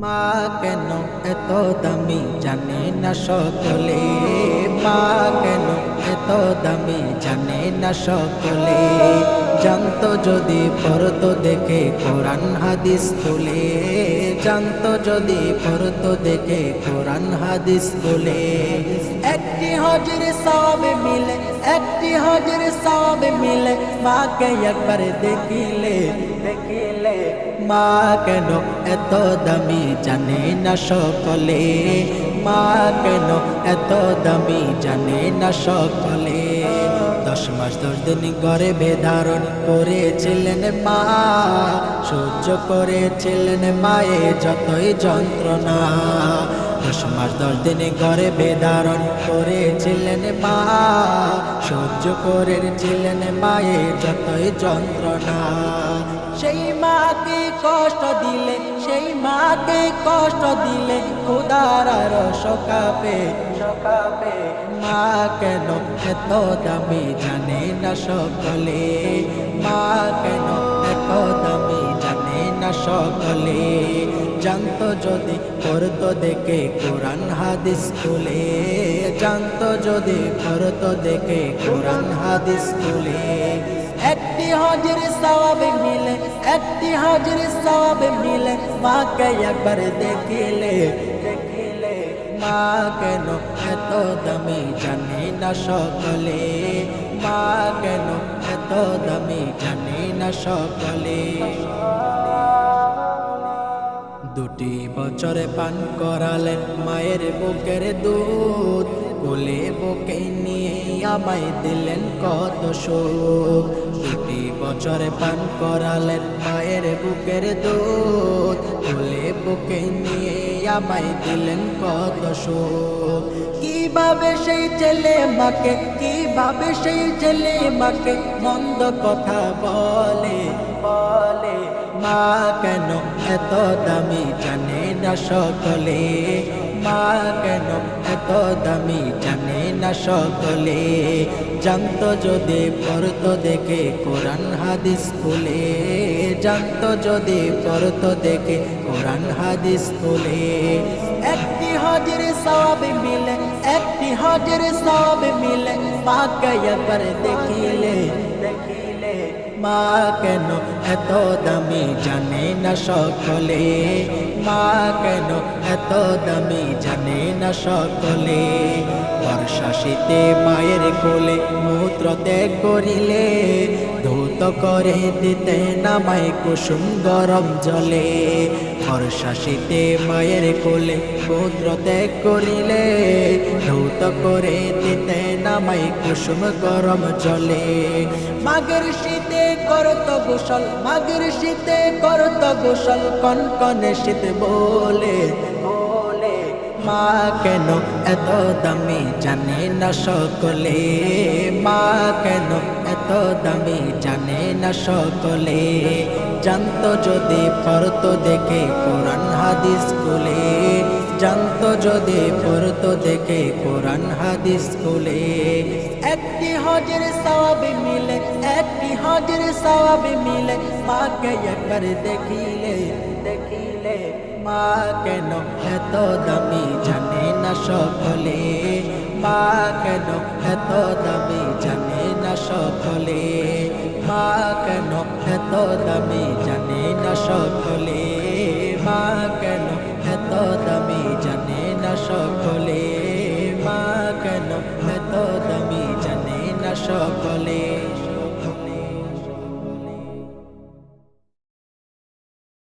মা কেন এত দামি জানে না সকলে, মা কেন এত দামি জানে না সকলে। জানতো যদি পড়তো দেখে কোরআন হাদিস খুলে, জানতো যদি পড়তো দেখে কোরআন হাদিস খুলে। একটি হজের সওয়াব মিলে, একটি হজের সওয়াব মিলে, মাকে একবার দেখিলে দেখিলে। মা কেন এত দামি জানে না সকলে, মা কেন এত দামি জানে না সকলে। 10 মাস 10 দিন গর্ভে ধারণ করেছিলেন মা, সহ্য করেছিলেন মায়ে যতই যন্ত্রণা। 10 মাস 10 দিন গর্ভে ধারণ করেছিলেন মা, সহ্য করেছিলেন মায়ে যতই যন্ত্রণা। সেই মাকে কষ্ট দিলে, সেই মাকে কষ্ট দিলে খোদার আরশ কাঁপে কাঁপে। মা কেন এত দামি জানে না সকলে, মা কেন এত দামি জানে না সকলে। জানতো যদি পড়তো দেখে কোরআন হাদিস খুলে, জানতো যদি পড়তো দেখে কোরআন হাদিস খুলে। একটি হজের সওয়াব মিলে, একটি হজের সওয়াব মিলে, মাকে একবার দেখিলে দেখিলে। মা কেন এত দামি জানে না সকলে, মা কেন এত দামি জানে না সকলে। 2 বছরে পান করালেন মায়ের বুকের দুধ, কোলে বুকে নিয়ে আমায় দিলেন কত সুখ। 2 বছরে পান করালেন মায়ের বুকের দুধ, কোলে বুকে নিয়ে আমায় দিলেন কত সুখ। কিভাবে সেই ছেলে মাকে, কিভাবে সেই ছেলে মাকে মন্দ কথা বলে বলে। মা কেন এত দামি জানে না সকলে, মা কেন এত দামি জানে না সকলে। জানতো যদি পড়তো দেখে কোরআন হাদিস খুলে, জানতো যদি পড়তো দেখে কোরআন হাদিস খুলে। একটি হজের সওয়াব মিলে, একটি হজের সওয়াব মিলে, মাকে একবার দেখিলে দেখিলে। মা কেন এত দামি জানে না সকলে, মা কেন এত দামি জানে না সকলে। বর্ষা শীতে মায়ের কোলে মূত্র ত্যাগ করিলে, ধৌত করে দিতে নামায় কুসুম গরম জলে। বর্ষা শীতে মায়ের কোলে মূত্র ত্যাগ করিলে, ধৌত করে দিতে নামায় কুসুম গরম জলে। মাঘের শীতে করত গোসল, মাঘের শীতে করত গোসল, কনকনে শীত বলে বলে। মা কেন এত দামি জানে না সকলে, মা কেন এত দামি জানে না সকলে। জানতো যদি পড়তো দেখে কোরআন হাদিস খুলে, জানতো যদি পড়তো দেখে কোরআন হাদিস খুলে। একটি হজের সওয়াব মিলে, একটি হজের সওয়াব মিলে, মাকে একবার দেখিলে দেখিলে। মা কেন এত দামি জানে না সকলে, মা কেন এত দামি জানে না সকলে। মা কেন এত দামি জানে না সকলে, মা কেন এত দামি জানে না সকলে।